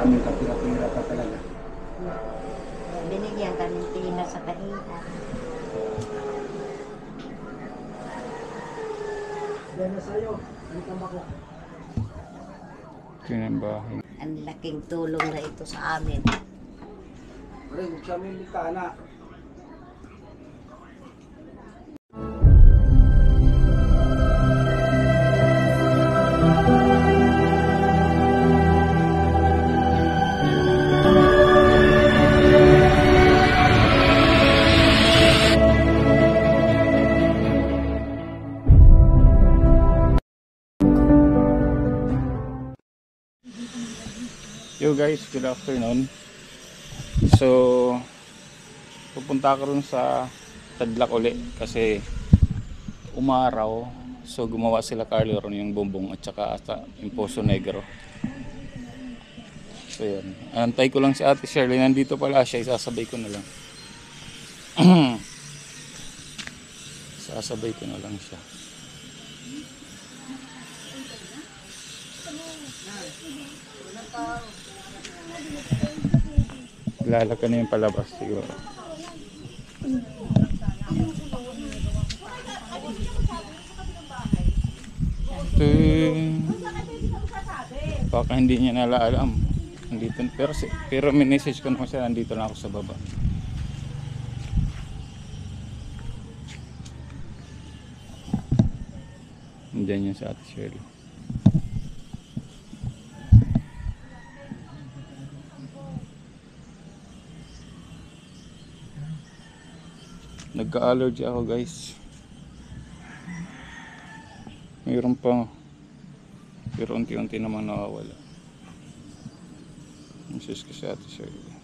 Maraming kapira-pira pa talaga. Binigyan ka ng tina sa kahitan. Yan na sa'yo. Ang tambak ko. Ito yung bahay. Ang laking tulong na ito sa amin. Pre, huwag sa aming bintana. Yo guys, good afternoon. So pupunta ako rin sa Tadlak uli kasi umaraw. So gumawa sila Carlo ron yung bumbong at saka yung Poso Negro. So yan, antay ko lang si Ate Shirley. Nandito pala siya, isasabay ko na lang. Sasabay ko na lang siya. Lalaka na yung palabas siguro. Baka hindi niya nalaalam. Nandito, pero may message ko naman siya, nandito na ako sa baba. Nandiyan yun sa Ate Shirley. Nagka-allergy ako guys. Mayroon pa, pero unti-unti naman nakawala. Message ko si Ate Shirley.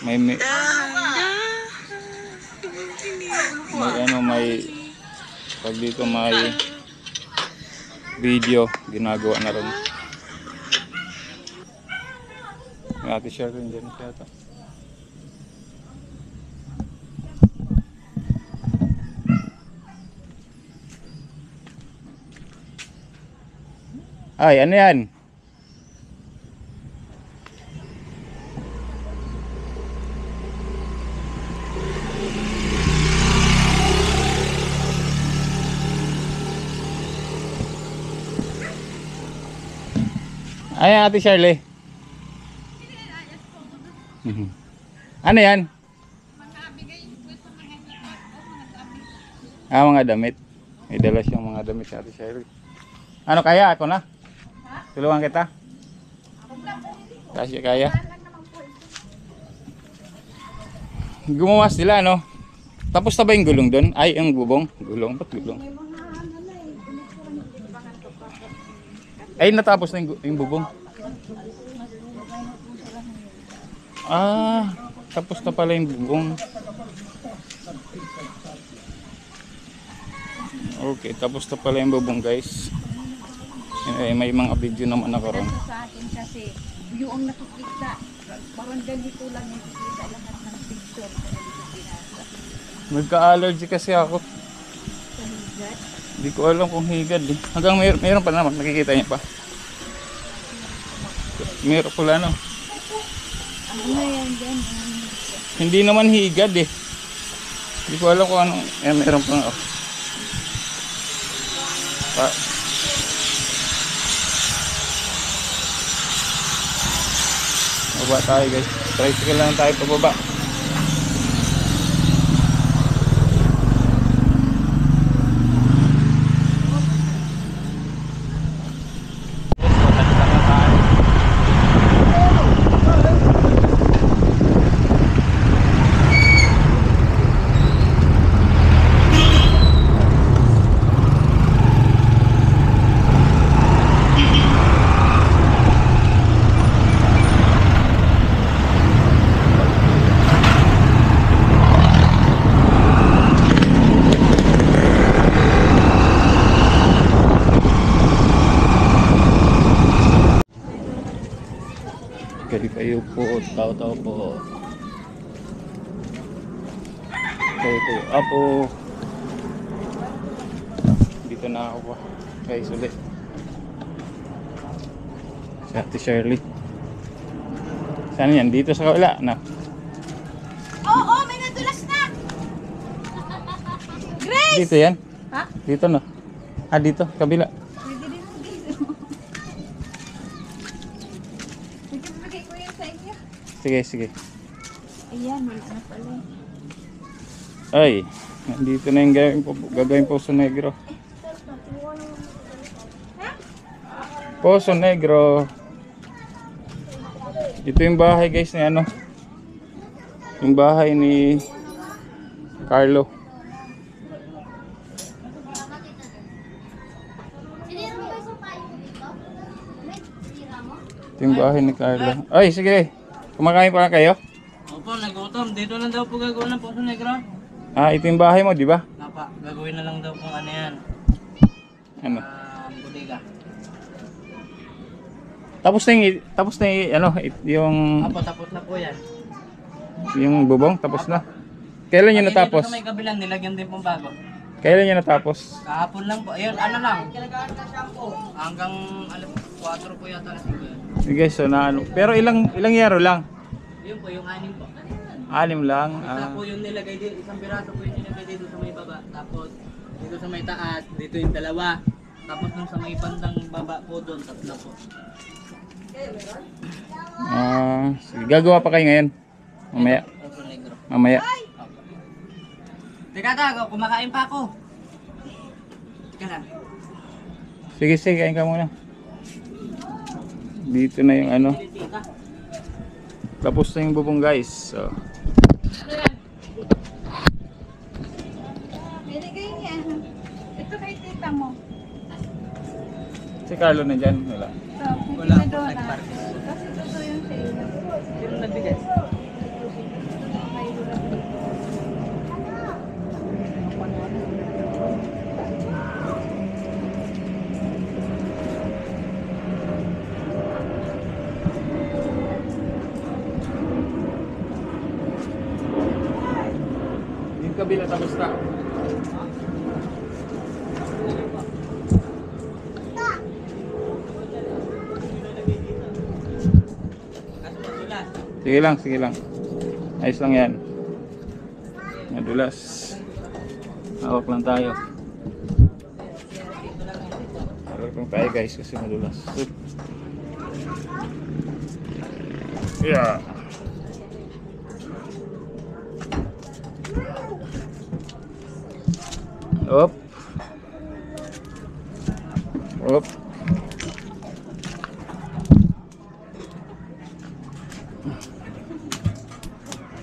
May pag dito may video ginagawa na rin. May Ate Shirley dyan siya ito. Ay, ano yan? Ay, Ate Shirley. Ano yan? Mga damit. May dala siyang mga damit si Ate Shirley. Ano kaya? Ako na? Tulungan kita? Kasi kaya? Gumawa sila, no? Tapos na ba yung gulong doon? Ay, yung bubong. Gulong? Ba't gulong? Ay, natapos na yung bubong. Ah, tapos na pala yung bubong. Okay, tapos na pala yung bubong guys. May mga video naman ako ron. Sa akin kasi, yung nakikita, parang ganito lang nakikita lahat ng picture. Nagka-allergy kasi ako. Hindi ko alam kung higad eh. Hanggang mayroon pa naman, nakikita niya pa. Mayroon pula no. Ano yan dyan? Hindi naman higad eh. Hindi ko alam kung ano. Mayroon pa nga. Baba tayo guys. Tricycle lang tayo pababa. Kayo po, tao-tao po. Kayo po, apo. na ako pa. Guys, ulit. Si Ate Shirley. Saan yan? Dito sa kabila? Na. Oo, may nadulas na! Grace! Dito yan? Ha? Dito no? Ah, dito. Kabila. Pwede din mo dito. Bigay ko yan sa inyo. Sige, sige. Ayan, wala na pala. Ay, nandito na yung gagawin Poso Negro. Poso Negro. Ito yung bahay guys ni ano. Yung bahay ni Carlo. Ito yung bahay ni Carlo. Ay, sige. Kumakain pa kayo? Opo, nagutom. Dito lang daw po gagawin ng Poso Negro. Ah, ito yung bahay mo, di ba? Napa, gagawin na lang daw kung ano yan. Ano? Bodega. Tapos na yung, ano, yung Opo, tapos na po yan. bubong, tapos na. Kailan yun natapos? Dito sa may kabilang, nilagyan din pong bago. Kailan yun natapos? Kahapon lang po. Ayun, ano lang. Hanggang alam, 4 po yata na 5 yan. Sige, so na ano. Pero ilang yero lang? Yun po, yung 6 po. 6 lang. Isa po yung nilagay dito, isang piraso po yung nilagay dito sa may baba. Tapos, dito sa may taas, dito yung 2. Tapos dun sa may bandang baba po doon, 3 po. Sige, gagawa pa kayo ngayon. Mamaya. Poso Negro. Mamaya. Teka tago, kumakain pa ako. Teka lang. Sige, sige, kain ka muna. Dito na yung ano. Tita. Tapos na yung bubong guys. So, Binigay niya. Ito kay tita mo. si Carlo na dyan. Wala. So, Wala na po, doon nagpark. Kasi totoo yung sa iyo. Sino nagbigay? Yung kabila tapos na. Sige lang, sige lang. Ayos lang yan. Madulas. Hawak lang tayo. Hawak lang tayo guys kasi madulas. Yeah. Up. Up.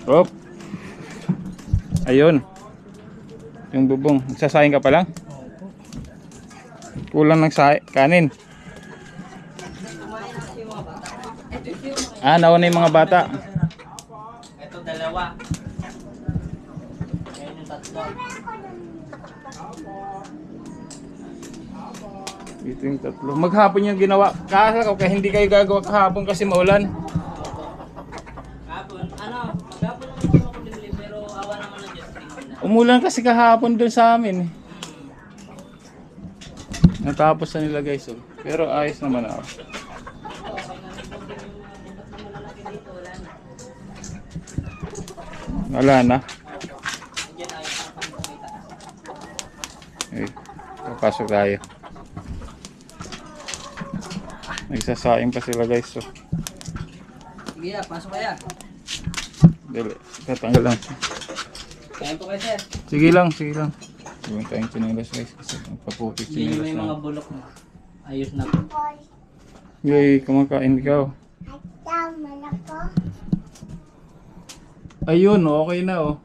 Up. Ayun. Yung bubong. Nagsasayang ka pa lang? Kulang ng kanin. Ah, nauna yung mga bata. Ito 2. Ayan yung 3. Dito yung 3. Maghapon yung ginawa. Kaya hindi kayo gagawa kahapon kasi maulan. Kapon, ano, maghapon naman ito ako bibili, pero awa naman ng Diyos, tingin na. Umulan kasi kahapon doon sa amin. Natapos na nila guys. Oh. Pero ayos naman ako. Wala na. Diyan ayos na pang kumita. Okay. Papasok tayo. Nagsasaing pa sila guys. So. Sige ya, pasok kaya. Dali. Tatanggal lang. Kain po kayo, sir. Sige lang, sige lang. Huwag tayong chinilas guys kasi paputik Yun chinilas yung mga na. bulok mo. Ayos na po. Yay, kumakain ikaw. Ayun, okay na oh.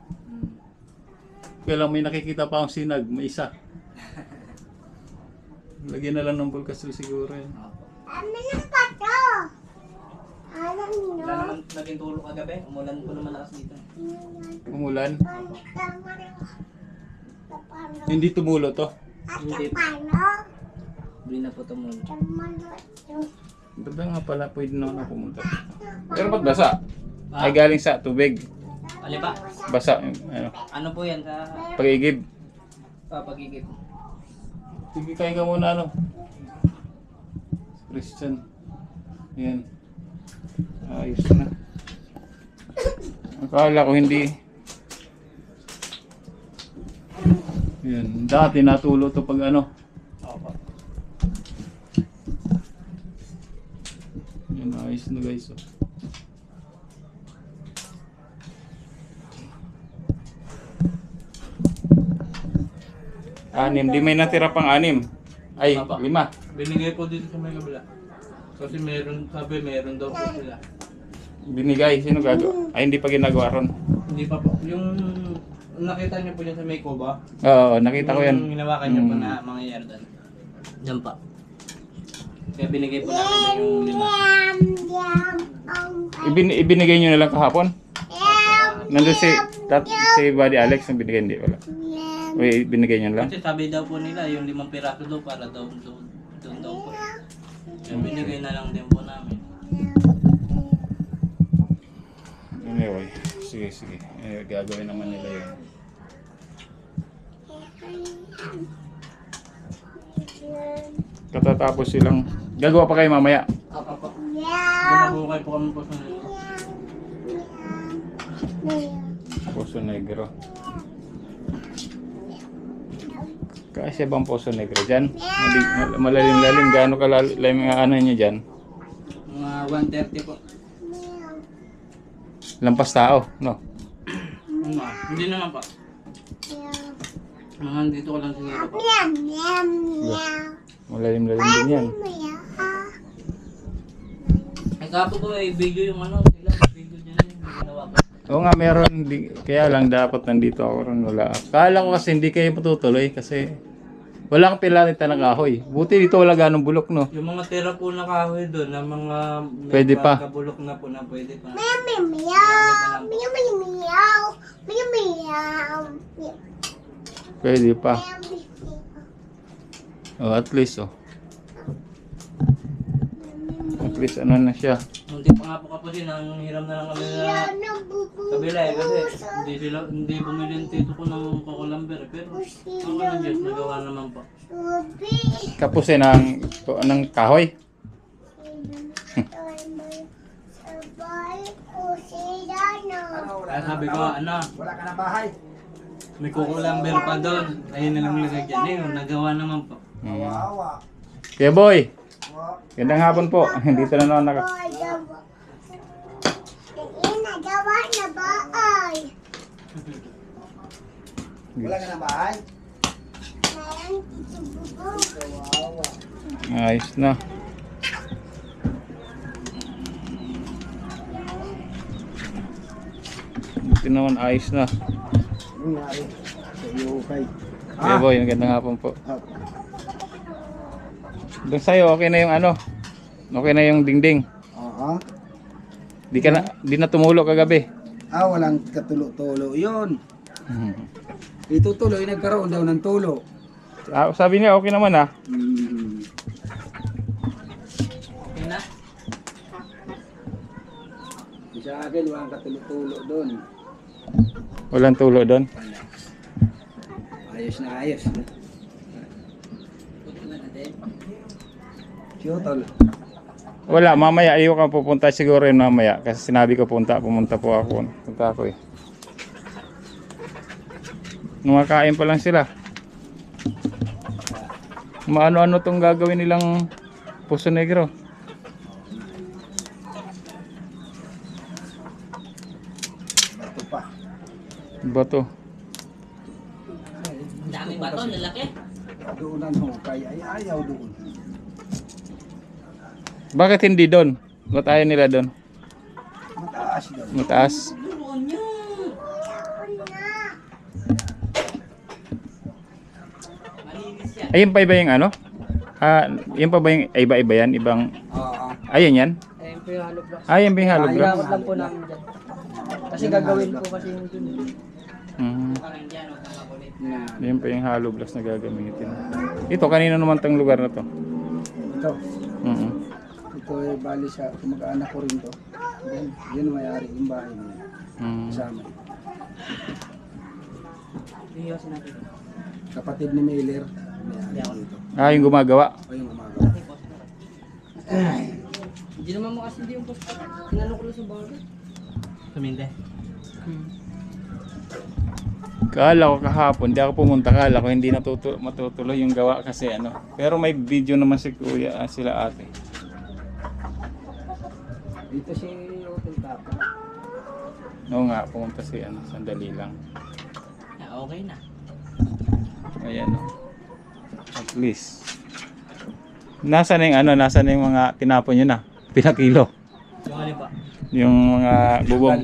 Kailang may nakikita pa akong sinag, may isa. Lagyan na lang ng bulkasil siguro yan. Wala naman naging tulog kagabi. Umulan po naman lakas dito. Umulan. Hindi tumulo to. Hindi. Hindi na po tumulog. Banda nga pala, pwede na ako pumunta. Pero ba't basa? Ah? Ay galing sa tubig. Ali ba? Basa, yung, ano, Ano po yan sa pag-igib. papagigip? Sige, kain ka muna ano. Christian. Yan. Ayos na. Akala ko hindi. Yan. Dati natulo to pag ano. Opo. Yan, ayos na guys. Oh. Anim. Di may natira pang anim. Ay, Papa. 5. Binigay po dito sa may kabila. Kasi meron, sabi meron daw po sila. Binigay. Sino gagawa? Ay, hindi pa ginagawa ron. Hindi pa po. Yung nakita niyo po yan sa may kuba. Oo, nakita ko yan. Yung hinawakan niyo po na mangyayari doon. Diyan pa. Kaya binigay po namin na yung 5. Ibinigay nyo na lang kahapon? Nandun si Buddy Alex ang binigay, hindi wala. O binigay nyo lang? Kasi sabi daw po nila yung 5 piraso daw para daw doon daw po. Kaya binigay na lang din po namin. Anyway, sige. Gagawin naman nila yun. Katatapos silang... Gagawa pa kayo mamaya? Apa po. Ginabukay po kami po sa nila. Poso Negro. Kasi bang Poso Negro dyan? Malalim-lalim. Gaano kalalim ang ano nyo dyan? Mga 130 po. Lampas tao, no? Hindi naman pa. Mga dito ko lang siguro po. Malalim-lalim din yan. Ay kapo po may video yung ano. Sila video dyan yung ginawa ko. Oo nga, meron. Kaya lang dapat nandito ako ron. Wala. Kala ko kasi hindi kayo patutuloy kasi wala kang pilanita ng kahoy. Buti dito wala ganong bulok, no? Yung mga tira po na kahoy doon, na mga Pwede pa. kabulok na po na pwede pa. Pwede pa. Oh, at least, oh. At least, ano na siya. Hindi pa nga po kapatid, ang hiram na lang kami na kabila eh, kasi hindi bumili yung tito ko ng kukulamber eh. Pero ang ka ng Diyos, nagawa naman po. Kapusin ng kahoy. Kaya sabi ko, ano, Wala ka na bahay. may kukulamber pa doon. Ayun na lang lagay dyan eh, nagawa naman po. Wawa. Kaya boy, gandang hapon po. Dito na naman Wala ka na bahay. Wawa. Ayos na. Dito naman ayos na. Yung nari. Sa iyo kay. Kaya boy, gandang hapon po. Ah, Doon sa'yo, okay na yung ano? Okay na yung dingding. Oo. Di na tumulo kagabi. Walang katulo-tulo yun. Itutuloy, nagkaroon daw ng tulo. Sabi niya, okay naman ah. Okay na? Sa akin, walang katulo-tulo doon. Walang tulo doon. Ayos na ayos. Puto na natin. Siyotol. Wala, mamaya ayaw ka pupunta siguro yun mamaya. Kasi sinabi ko pumunta po ako. Punta ako eh. Numakain pa lang sila. Maano-ano tong gagawin nilang Poso Negro. Ito pa. Bato. Daming bato, lalaki. Doonan ho, kaya ay ayaw doon. Bakit hindi doon? Ba't ayaw nila doon? Mataas daw. Mataas. Duroon niyo. Malinis yan. Ayun pa iba yung ano? Yun pa ba yung iba-iba yan? Ibang... Oo. Ayun yan? Ayun po yung hollow blocks. Ayun ba yung hollow block? Ilamot lang po namin dyan. Kasi gagawin po kasi yung dun. Parang dyan, huwag kang makulit. Yan. Yun pa yung hollow blocks na gagamitin. Ito, kanina naman tong lugar na to. Ito. Mhm. Ito ay bali sa kumag-anak ko rin to. Yan, yan ang may-ari yung bahay niya. Mhm. Kasama. Iyosin natin. Kapatid ni Miller. May ari dito. Ah, yung gumagawa. O yung gumagawa. Hindi naman makasindi yung posto. Tinanong ko lang sa bago. Suminde. Kala ko kahapon, di ako pumunta. Kala ko hindi matutuloy yung gawa kasi ano. Pero may video naman si kuya, sila ate. Dito si Hotel Tapa. Oo nga, pumunta si ano, sandali lang. Okay na. Ayan o. At least. Nasaan na yung ano, nasaan na yung mga tinapon nyo na? Pinakilo. Yung alin pa? Yung mga bubong.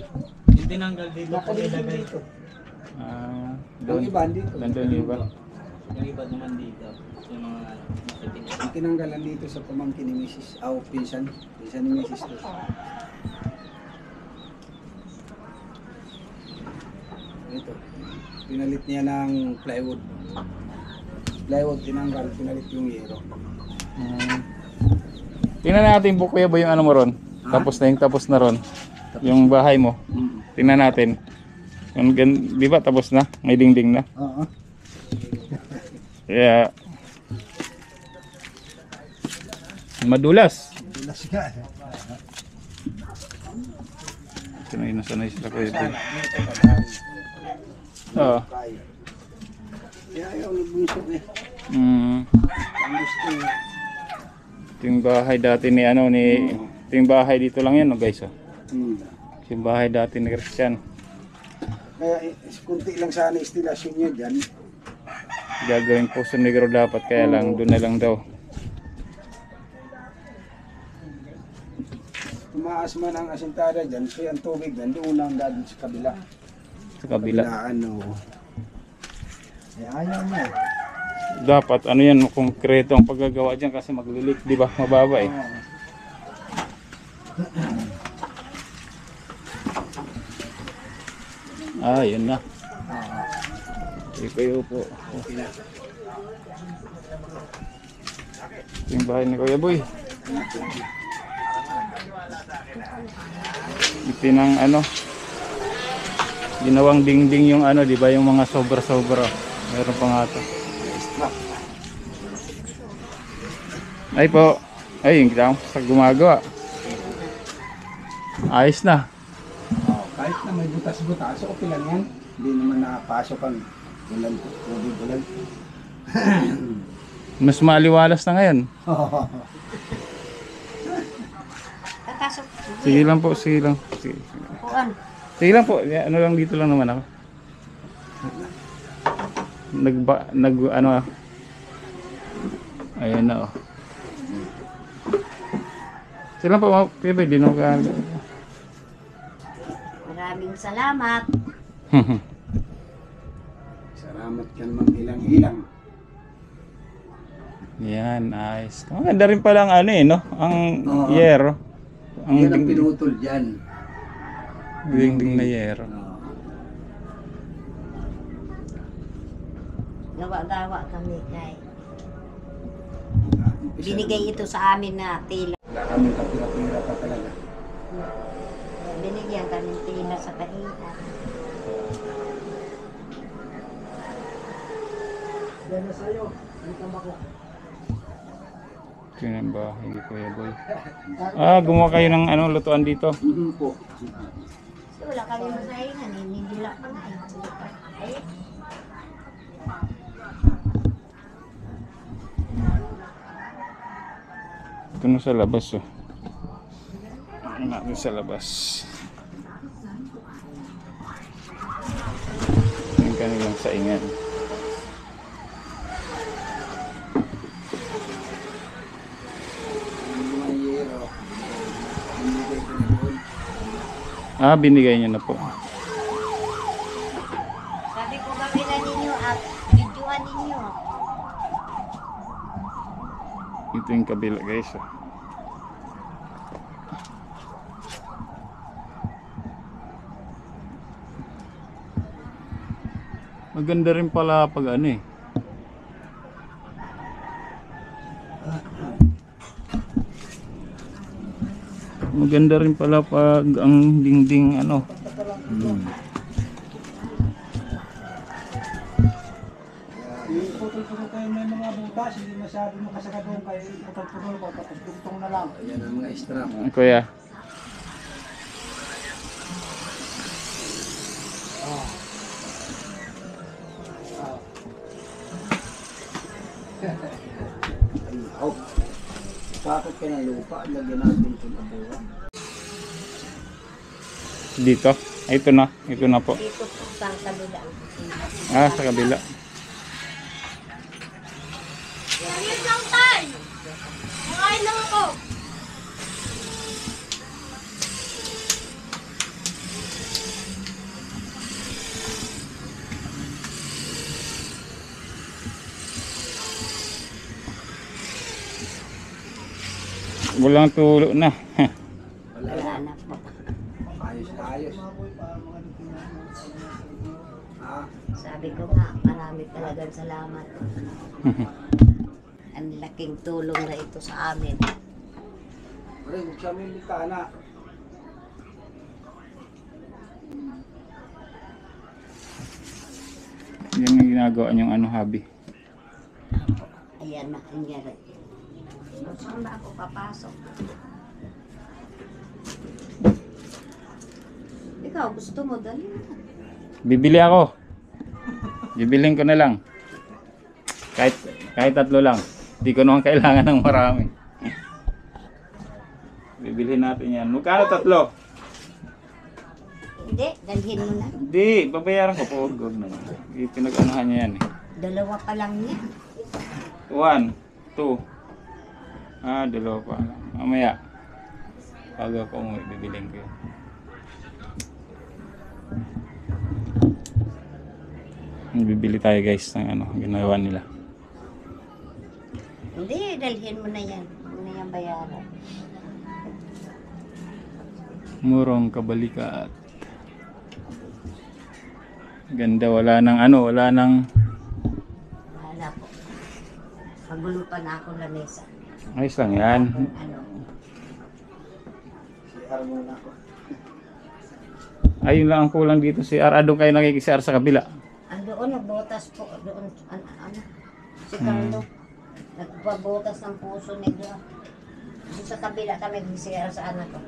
Yung tinanggal dito po nilagay. Ah, Yung doon. iba dito. Nandun yung iba. Yung iba naman dito. Yung mga makikinig. Ang tinanggalan dito sa pamangkin ni Mrs. Pinsan. Pinsan ni Mrs. to. Ito. Pinalit niya ng plywood. Plywood tinanggal, pinalit yung yero. Tingnan natin po kuya ba yung ano mo ron? Tapos na yung tapos na ron. Yung bahay mo. Tingnan natin. Yung, di ba tapos na? May dingding na. Oo. Kaya madulas. Dulas ka. Sanay sila kuya. Oo. Kaya ayaw nagbunso eh. Mm. Ang gusto eh. Ito yung bahay dati ni ano ni ito yung bahay dito lang yan no guys oh. Ito yung bahay dati ni Christian. Kaya kunti lang sana istilasyon niya dyan. Gagawin po sa Negro dapat kaya lang doon na lang daw. Tumaas man ang asintada dyan, so yung tubig nandoon lang dadun sa kabila. Sa kabila. Ano. Eh, ayaw mo eh. Dapat ano yan konkreto ang paggagawa diyan kasi maglilik, di ba? Mababa eh. Ah, yun na. Kayo po. Okay na. Ito yung bahay ni Kuya Boy. Ipinang ano ginawang dingding yung ano, di ba, yung mga sobra-sobra. Meron pa nga to. Ay po. Ay, yung kita sa gumagawa. Ayos na. Oh, kahit na may butas-butas, okay lang yan. Hindi naman nakapasok ang ulan, tubig ulan. Mas maliwalas na ngayon. Kakasok. Sige lang po, sige lang. Sige, Kuan. sige lang po. Ano lang dito lang naman ako. Ano. Ayun na oh. Sige lang po, Pibe, di na ka. Maraming salamat. Salamat ka naman ilang-ilang. Yan, nice. Maganda rin palang ano eh, no? Ang yero. Ang Yan ang pinutol dyan. dingding na yero. Gawa-gawa kami kay. Binigay ito sa amin na tila. Wala kami kapira-pira pa talaga. Binigyan kami tila sa kainan. Yan na sa'yo. Ang tambako. Ito yung bahay ni Kuya Boy. Ah, gumawa kayo ng ano, lutuan dito. Po. So, wala kami masahingan. Hindi lang pa nga. Ay, Ito na sa labas oh. Ano natin sa labas. Yung kanilang saingan. Mga yero. Binigay ko na doon. Ah, binigay niyo na po. sabi ko kami na ninyo at videoan ninyo. Ito yung kabila guys oh. Maganda rin pala pag ano eh. Maganda rin pala pag ang dingding ano. Yung photo putol-putol kayo may mga butas, hindi masyado makasaka doon kayo, putol-putol ko, tapos dugtong na lang. Ayan ang mga strap. Kuya. Oh. Sakot ka ng lupa, lagyan natin ito na buwan. Dito. Ay, ito na. Ito na po. Dito po sa kabila. Ah, sa kabila. Ayun lang tayo. Nakain lang ako. Walang tulo na. Wala Wala na. na po. Ayos na ayos. Ah, Sabi ko nga, marami talagang salamat. Ang laking tulong na ito sa amin. rin, sa Milikana. Yan ang ginagawa niyong ano, hobby. Ayan na, nangyari. Saan na ako papasok? Ikaw, gusto mo, dali na. Bibili ako. Bibilhin ko na lang. Kahit 3 lang. Hindi ko naman kailangan ng marami. Bibilhin natin yan. Magkano 3? Hindi, dalhin mo na. Hindi, babayaran ko po. Huwag naman. Pinag-anuhan niya yan eh. 2 pa lang niya. 1, 2. Ah, 2 pa. Mamaya. Pag ako umuwi, bibilhin ko yun. Bibili tayo guys ng ano, ginagawa nila. Hindi, dalhin mo na yan. Huwag mo na yan bayaran. Murong kabalikat. Ganda, wala nang ano, wala nang Wala po. Magulo pa na ako lamesa. ayos lang yan. Ano? CR muna ako. Ayun lang ang kulang dito si R. Doon kayo nakikisar sa kabila. Doon, nagbotas po. Doon, ano? Si Carlo. Nagpabotas ng puso nila. Doon sa kabila kami nag-CR sa anak ko.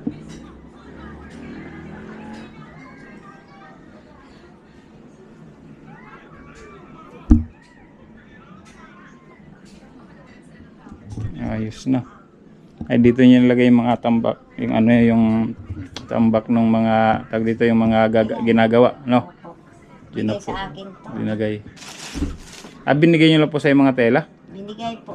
Ayos na. Ay dito niya nilagay yung mga tambak, yung ano yung tambak ng mga tag dito yung mga ginagawa, no? Diyan na Bigay po. sa akin to. Binigay. Ah, binigay niyo lang po sa yung mga tela? Binigay po.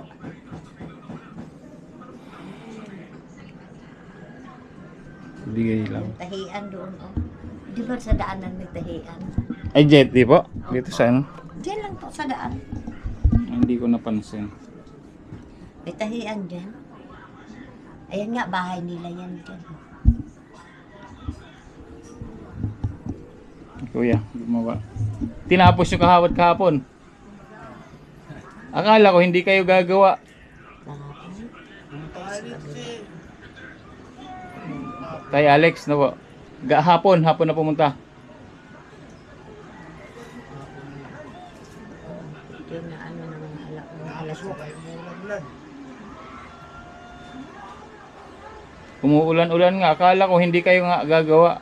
Binigay lang. Yung tahian doon. Oh. Di ba sa daanan may tahian? Ay, jet, di po? Dito sa ano? Diyan lang po sa daan. Hindi ko napansin. May tahian dyan. Ayan nga, bahay nila yan dyan. Kuya, gumawa. Tinapos yung kahawat kahapon. Akala ko hindi kayo gagawa. Tay Alex na po. Hapon na pumunta. Yun na ano na mga alas So, kayo mo ulan-ulan. Umuulan-ulan nga. Akala ko hindi kayo nga gagawa.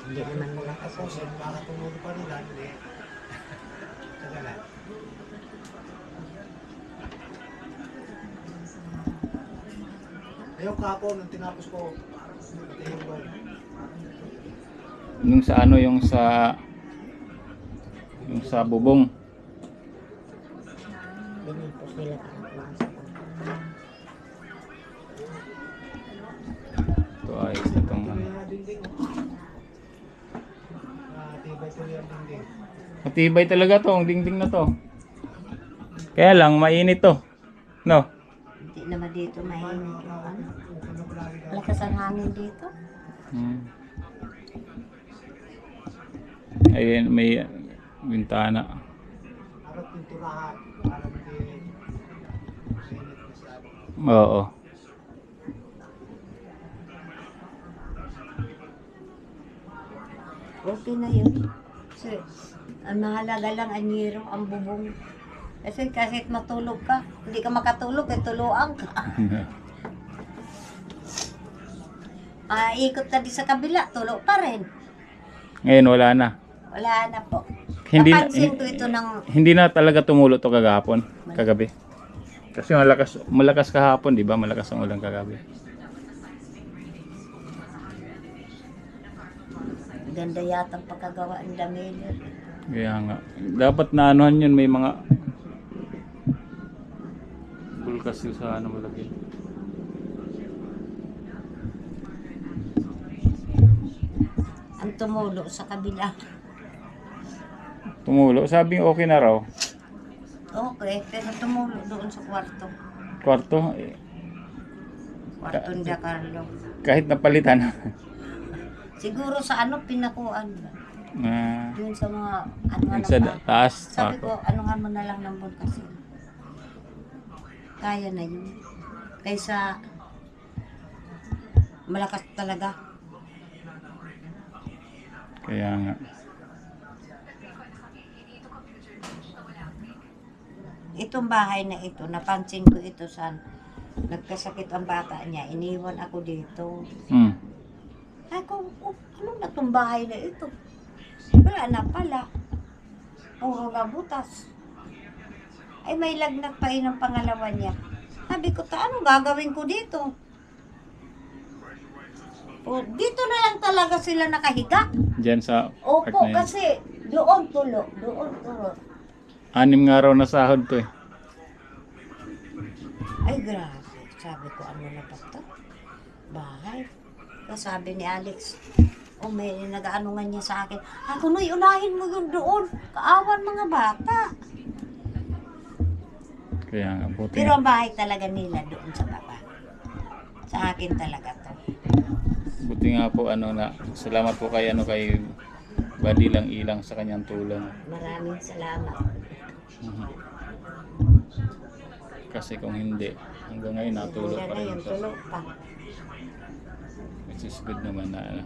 Hindi naman nila Tapos, kasi. baka tumulo pa rin lang, hindi. Tagalan. Ayun kapon, nung tinapos ko, pati yung doon. Yung sa ano, yung sa bubong. Ganyan po sila pinapasa. Ito ayos na itong Tuloy ano. yung dingding. Tibay tuloy ang dingding. Matibay talaga to, ang dingding na to. Kaya lang, mainit to. No? Hindi naman dito mainit. Ano? Pupuno ko lagi daw. Lakas ang hangin dito. Hmm. Ayun, may bintana. Harap pinturahan. Para hindi mainit masyado. Oo. Okay na yun. Sir, Ang mahalaga lang anyero ang bubong. Kasi kahit matulog ka, hindi ka makatulog, eh tuluang ka. Ikot ka di sa kabila, tulog pa rin. Ngayon wala na. Wala na po. Hindi na, Napansin ko ito ng hindi na talaga tumulo to kagahapon, kagabi. Kasi malakas kahapon, di ba? Malakas ang ulan kagabi. ganda yata ang pagkagawa ng damit. Kaya nga. Dapat na anuhan yun, may mga bulkas yung sa ano malaki. Ang tumulo sa kabila. Tumulo. Sabi okay na raw. Okay, pero tumulo doon sa kwarto. Kwarto, eh, Kwarto ni Carlo. kahit napalitan. Siguro sa ano pinakuan ba? Na Yun sa mga ano yun sa taas. Sabi ko, anuhan mo na lang ng buwan kasi. Kaya na yun. Kaysa malakas talaga. Kaya nga. Itong bahay na ito, napansin ko ito sa nagkasakit ang bata niya, iniwan ako dito. Hmm. Ako, ano na itong bahay na ito? Wala na pala. Puro na butas. Ay may lagnat pa yun ang pangalawa niya. Sabi ko, anong gagawin ko dito? O, dito na lang talaga sila nakahiga. Diyan sa part Opo, na yun. kasi doon tulo. 6 nga raw na sahod to eh. Ay, grabe. Sabi ko, ano na ba ito? Bahay. Tapos sabi ni Alex, may nag-ano nga niya sa akin. Ako, Noy, unahin mo yun doon. Kaawan mga bata. Kaya nga, buti Pero nga. ang bahay talaga nila doon sa baba. Sa akin talaga to. Buti nga po salamat po kay Badilang Ilang sa kanyang tulong. Maraming salamat. Kasi kung hindi, hanggang ngayon natulog pa rin Ngayon, ito. tulog pa. Which is good naman na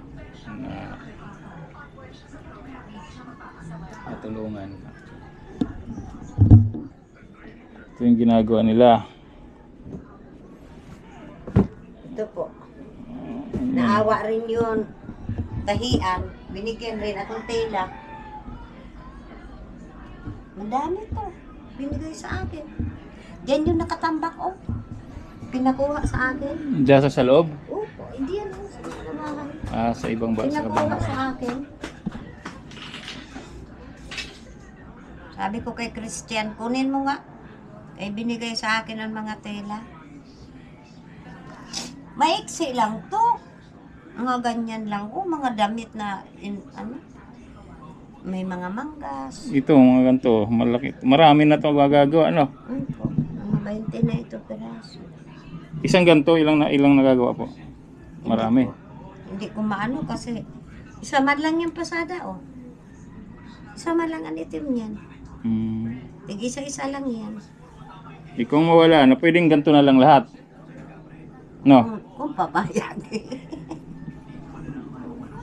natulungan. Ito yung ginagawa nila. Ito po. Naawa rin yun. Tahian. Binigyan rin akong tela. Madami to. Binigay sa akin. Diyan yung nakatambak, oh. Pinakuha sa akin. Diyan sa loob? Opo, hindi yan sa bahay. Sa ibang sa Pinakuha kabang. sa akin. Sabi ko kay Christian, kunin mo nga. Kaya binigay sa akin ang mga tela. Maiksi lang to. Mga ganyan lang. Mga damit na, may mga manggas. Ito, mga ganito, malaki. Marami na ito magagawa, ano? Po, mga 20 na ito peraso. Isang ganito, ilang nagagawa po? Marami. Hindi ko maano kasi isa man lang yung pasada, oh. Isa man lang ang itim niyan. Isa-isa lang yan. Kung mawala na, pwedeng ganito na lang lahat. No? Kung papayag.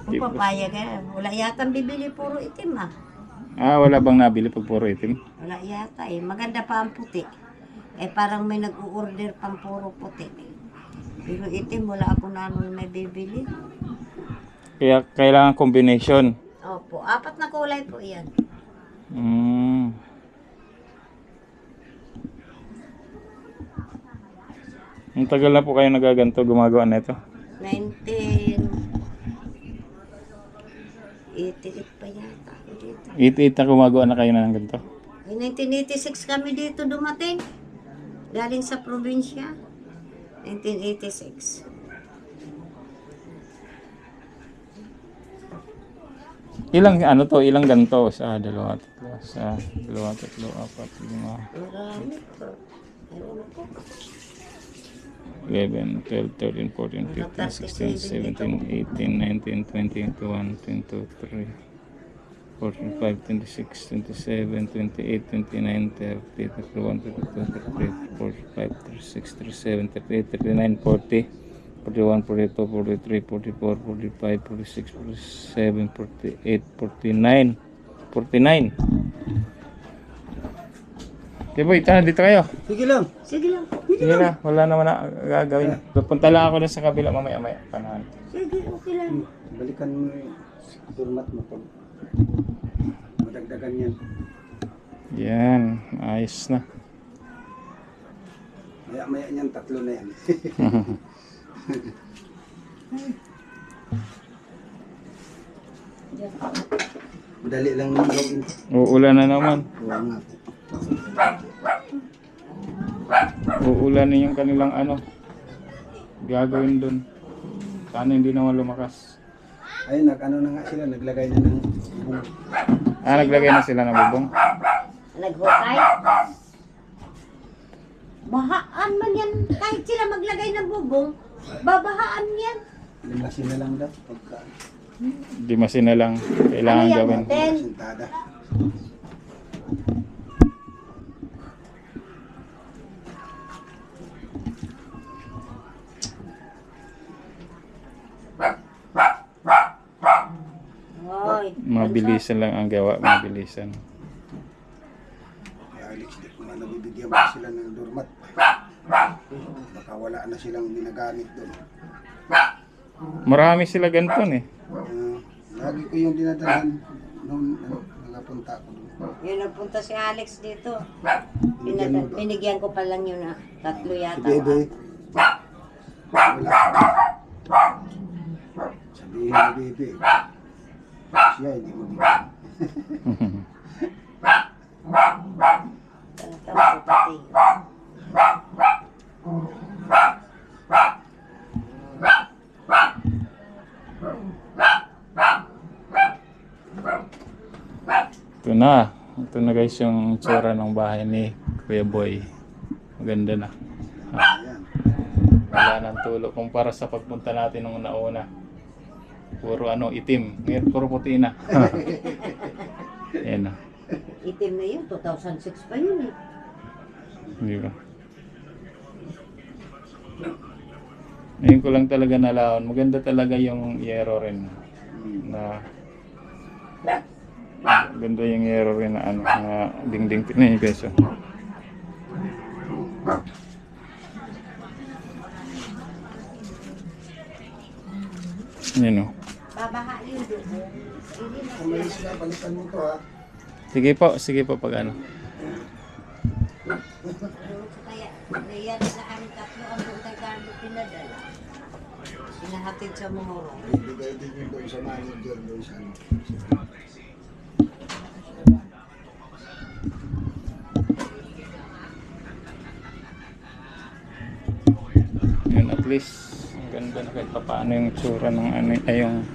Kung papayag, wala yata bibili puro itim, ah. Wala bang nabili pag puro itim? Wala yata, eh. Maganda pa ang puti. Parang may nag-u-order pang puro puti. Pero itim, wala ako na ano may bibili. Kaya kailangan combination. Opo, 4 na kulay po yan. Ang tagal na po kayo nagaganto, gumagawa na ito? 1988 pa yata ako dito. 88 na gumagawa na kayo na ng ganito? Ay, 1986 kami dito dumating. Galing sa probinsya. 1986. Ilang ganito? Sa 2, 3, sa 2, 3, 4, 5. Marami po. Ewan po. 11, 12, 13, 14, 15, 16, 17, 18, 19, 20, 21, 22, 23, 45, 26, 27, 28, 29, 30, 31, 32, 33, 45, 36, 37, 38, 39, 40, 41, 42, 43, 44, 45, 46, 47, 48, 49, 49. Okay boy, tara dito kayo. Sige lang. Sige lang. Sige na, wala naman na gagawin. Pupunta lang ako dun sa kabila mamaya-maya. Panahan. Sige, okay lang. Balikan mo yung durmat mo pag madagdagan yan. Yan, ayos na. Maya niyan, 3 na yan. Madali lang yung gawin. Uulan na naman. Huwag nga po. Uulan na yung kanilang ano. Gagawin dun. Sana hindi naman lumakas. Ayun, nag-ano na nga sila, naglagay na ng bubong. Naglagay na sila ng bubong. Naghukay. Bahaan man yan. Kahit sila maglagay ng bubong, babahaan yan. Limasin na lang daw. Pagka Dimasin na lang. Kailangan Ano yan, gawin. hotel? sintada. Hoy. Mabilisan lang ang gawa. Mabilisan. Kaya Alex, di ko nga nabibigyan mo sila ng durmat. Baka wala na silang ginagamit doon. Marami sila ganito eh. Lagi ko yung dinadalan noon nagapunta ako doon. Yun nagpunta si Alex dito. Binigyan mo ba? Binigyan ko pa lang yun 3 Si yata. Bebe. Wala. Sabihin ni Bebe. Siya hindi mo bigyan. Talagang pupati. Ito na. Ito na guys yung tsura ng bahay ni Kuya Boy. Maganda na. Ayan. Wala nang tulo kumpara sa pagpunta natin nung nauna. Puro ano itim. Ngayon puro puti na. Ayan na. Itim na yun, 2006 pa yun eh. Di ba? Ngayon ko lang talaga nalaon. Maganda talaga yung yero rin. Na ganda yung yero rin na ano na dingding tingnan niyo guys. Oh. Yan oh. Babaha yun doon. Hindi na. Umalis na, balikan mo to ha. Sige po pag ano. Kaya, yan sa kami 3 ang buntay kami pinadala. Pinahatid sa Mohoro. Ibigay din yung doon sa manager doon sa ano. Yun at least ang ganda na kahit paano yung tsura ng ano ay yung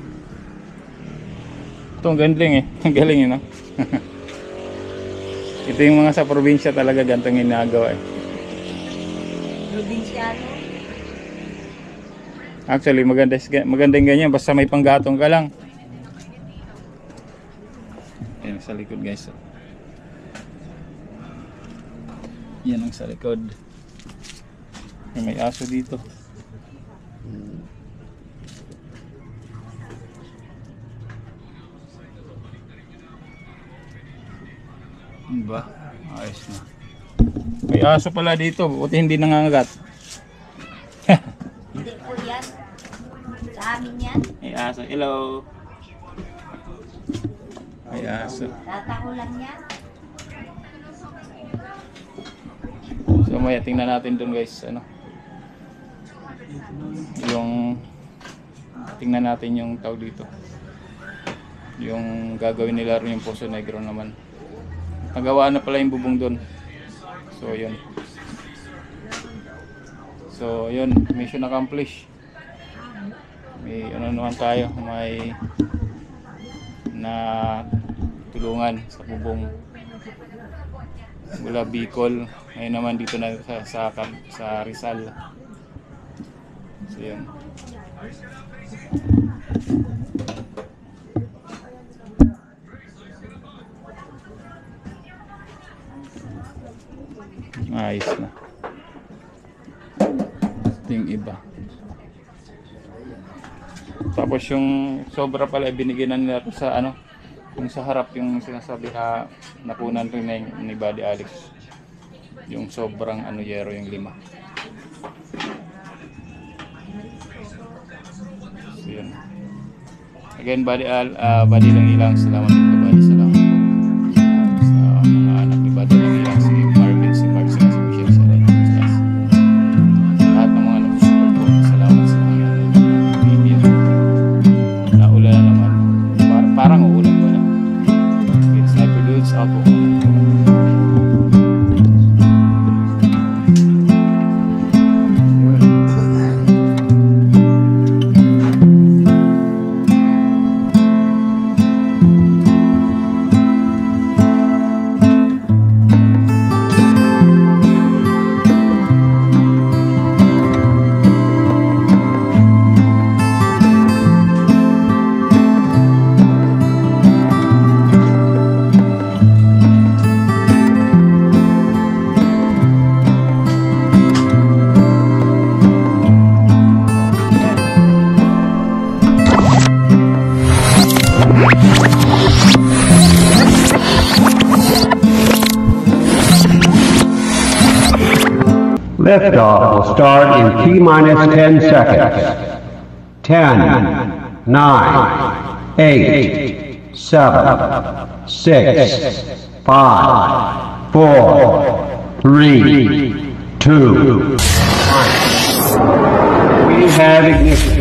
ito ang gandling eh. Ang galing eh no? Ito yung mga sa probinsya talaga gantong ginagawa eh. Probinsyano. Actually maganda yung ganyan basta may panggatong ka lang. Yan sa likod guys. Yan ang sa likod. May aso dito. Diba? Ayos na. May aso pala dito. Buti hindi nangangagat. Hindi po yan. Sa amin yan. May aso. Hello. May aso. Tataho lang yan. So maya tingnan natin dun guys. Ano? Yung tingnan natin yung tao dito. Yung gagawin nila rin yung Poso Negro naman. Nagawa na pala yung bubong doon. So yun. So yun, mission accomplished. May ano naman tayo, may na tulungan sa bubong mula Bicol. Ngayon naman dito na sa Rizal. So yun. Ayos na. Ito yung iba. Tapos yung sobra pala binigyan na nila sa ano Yung sa harap, yung sinasabi na napunan rin na ni Buddy Alex. Yung sobrang ano yero yung 5. So yun. Again, Buddy lang ilang. Salamat din ka, Buddy. Salamat po. Sa mga anak ni Buddy lang ilang. Si Marvin, si Mark, si Michelle, si Red. Lahat ng mga nag-support po. Salamat sa mga video. Naulan na naman. Parang uulan ko na. Sniper Dudes out po. Liftoff will start in T-minus 10 seconds. 10, 9, 8, 7, 6, 5, 4, 3, 2, 1. We have ignition.